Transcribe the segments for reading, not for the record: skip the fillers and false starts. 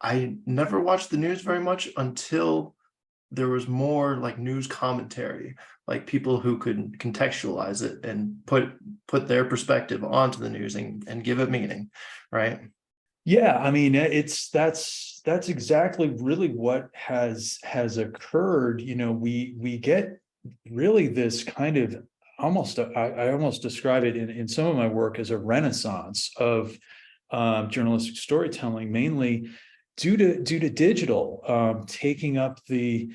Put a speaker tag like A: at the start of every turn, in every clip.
A: I never watched the news very much until there was more like news commentary, like people who could contextualize it and put their perspective onto the news and give it meaning, right?
B: Yeah, I mean, that's exactly really what occurred. We get really this kind of almost, I almost describe it in some of my work as a renaissance of journalistic storytelling, mainly due to digital taking up the.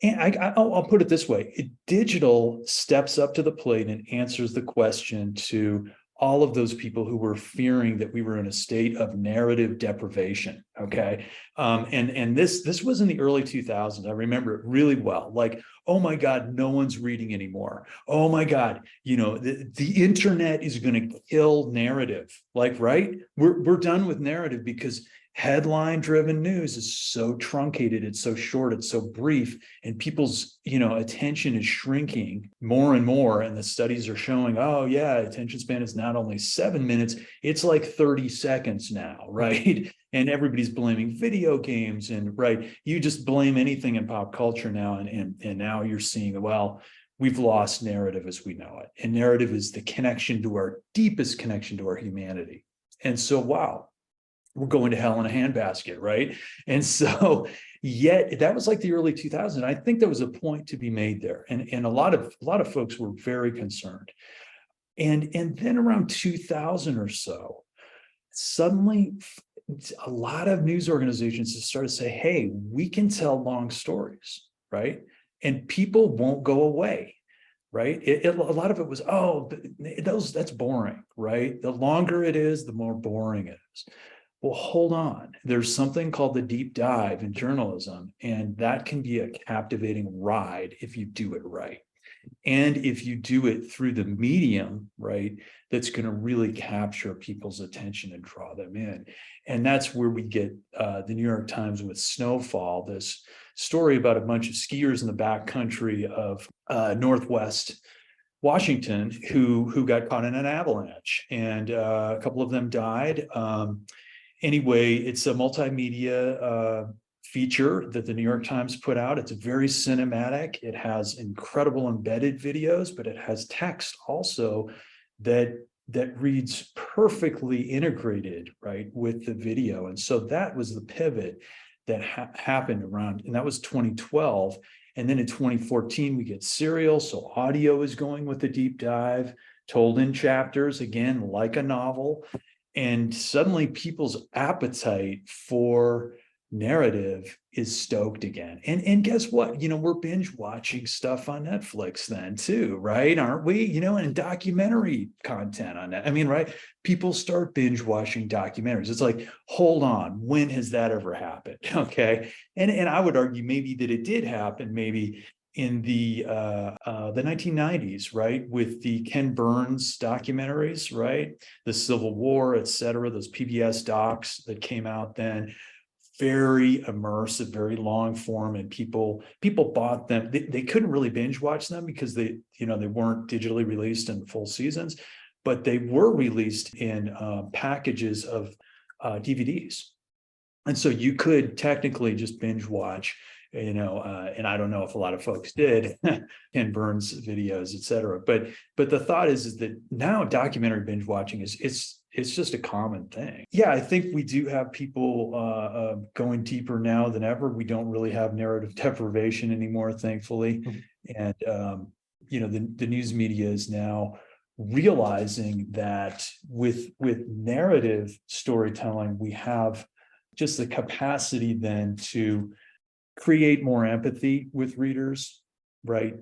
B: And I'll put it this way: digital steps up to the plate and answers the question to all of those people who were fearing that we were in a state of narrative deprivation. Okay, and this was in the early 2000s. I remember it really well. Like, oh my God, no one's reading anymore. Oh my God, the internet is going to kill narrative. Like, right? We're done with narrative because headline driven news is so truncated, it's so short, it's so brief, and people's attention is shrinking more and more. And the studies are showing, oh yeah, attention span is not only 7 minutes, it's like 30 seconds now, right? And everybody's blaming video games, and right, you just blame anything in pop culture now, and now you're seeing, well, we've lost narrative as we know it. And narrative is the connection to our deepest connection to our humanity. And so, wow, we're going to hell in a handbasket, right? And so, yet that was like the early 2000s. I think there was a point to be made there, and a lot of folks were very concerned. And then around 2000 or so, suddenly a lot of news organizations have started to say, hey, we can tell long stories, right? And people won't go away, right? A lot of it was, oh, that's boring, right? The longer it is, the more boring it is. Well, hold on. There's something called the deep dive in journalism, and that can be a captivating ride if you do it right. And if you do it through the medium, right, that's going to really capture people's attention and draw them in. And that's where we get the New York Times with Snowfall, this story about a bunch of skiers in the backcountry of Northwest Washington who got caught in an avalanche, and a couple of them died. Anyway, it's a multimedia feature that the New York Times put out. It's very cinematic. It has incredible embedded videos, but it has text also that reads perfectly integrated, right, with the video. And so that was the pivot that happened around, and that was 2012. And then in 2014, we get serial. So audio is going with the deep dive, told in chapters, again, like a novel. And suddenly people's appetite for narrative is stoked again. And guess what? We're binge watching stuff on Netflix then too, right? Aren't we? And documentary content on that. I mean, right? People start binge watching documentaries. It's like, hold on, when has that ever happened? Okay. And I would argue maybe that it did happen, maybe in the 1990s, right, with the Ken Burns documentaries, right, the Civil War, et cetera, those PBS docs that came out then, very immersive, very long form, and people bought them. They couldn't really binge watch them because they weren't digitally released in full seasons, but they were released in packages of DVDs, and so you could technically just binge watch. And I don't know if a lot of folks did Ken Burns videos, et cetera. But the thought is that now documentary binge watching it's just a common thing. Yeah, I think we do have people going deeper now than ever. We don't really have narrative deprivation anymore, thankfully. Mm-hmm. And the news media is now realizing that with narrative storytelling, we have just the capacity then to create more empathy with readers, right?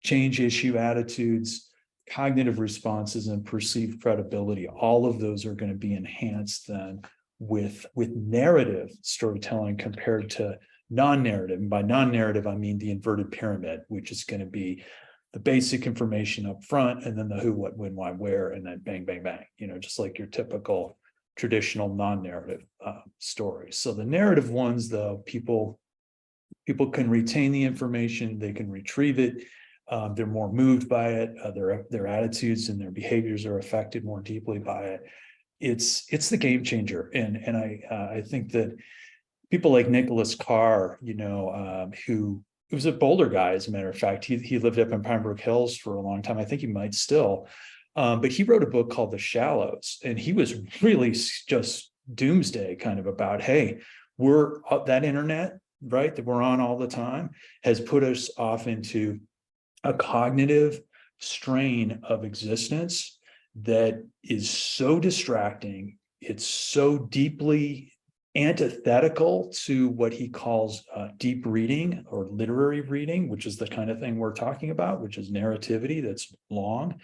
B: Change issue attitudes, cognitive responses, and perceived credibility. All of those are going to be enhanced then with narrative storytelling compared to non-narrative. And by non-narrative, I mean the inverted pyramid, which is going to be the basic information up front, and then the who, what, when, why, where, and then bang, bang, bang, just like your typical traditional non-narrative stories. So the narrative ones, though, people can retain the information, they can retrieve it, they're more moved by it, their attitudes and their behaviors are affected more deeply by it. It's the game changer, and I think that people like Nicholas Carr, who was a Boulder guy, as a matter of fact. He lived up in Pine Brook Hills for a long time. I think he might still. But he wrote a book called The Shallows, and he was really just doomsday kind of about, hey, we're that internet, right, that we're on all the time has put us off into a cognitive strain of existence that is so distracting. It's so deeply antithetical to what he calls deep reading or literary reading, which is the kind of thing we're talking about, which is narrativity that's long,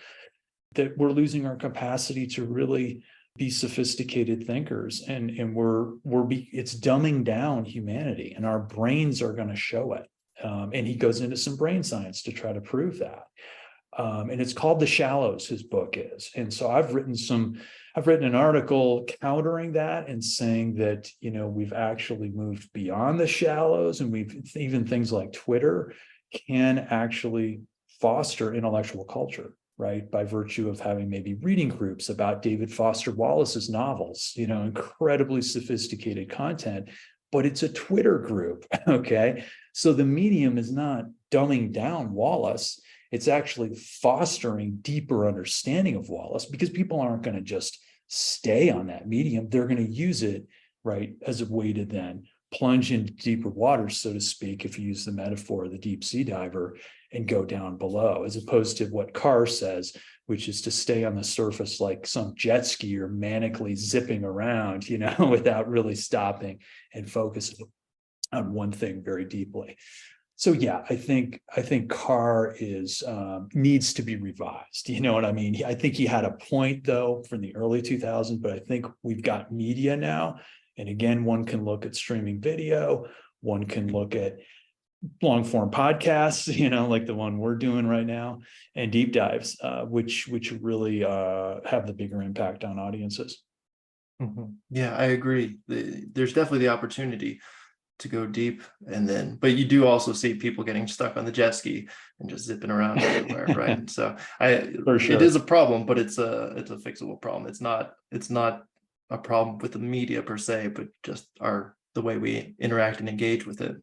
B: that we're losing our capacity to really be sophisticated thinkers, and it's dumbing down humanity, and our brains are going to show it. And he goes into some brain science to try to prove that. And it's called The Shallows, his book is. And so I've written an article countering that and saying that, we've actually moved beyond the shallows, and even things like Twitter can actually foster intellectual culture, right? By virtue of having maybe reading groups about David Foster Wallace's novels, incredibly sophisticated content, but it's a Twitter group. Okay. So the medium is not dumbing down Wallace. It's actually fostering deeper understanding of Wallace, because people aren't going to just stay on that medium. They're going to use it, right, as a way to then plunge into deeper waters, so to speak, if you use the metaphor of the deep sea diver, and go down below, as opposed to what Carr says, which is to stay on the surface like some jet skier manically zipping around, without really stopping and focusing on one thing very deeply. So yeah, I think Carr needs to be revised. You know what I mean? I think he had a point though from the early 2000s, but I think we've got media now. And again, one can look at streaming video, one can look at long form podcasts, like the one we're doing right now, and deep dives, which really have the bigger impact on audiences.
A: Yeah, I agree. There's definitely the opportunity to go deep, but you do also see people getting stuck on the jet ski and just zipping around everywhere, right? And so
B: For sure.
A: it is a problem, but it's a fixable problem. It's not a problem with the media per se, but just the way we interact and engage with it.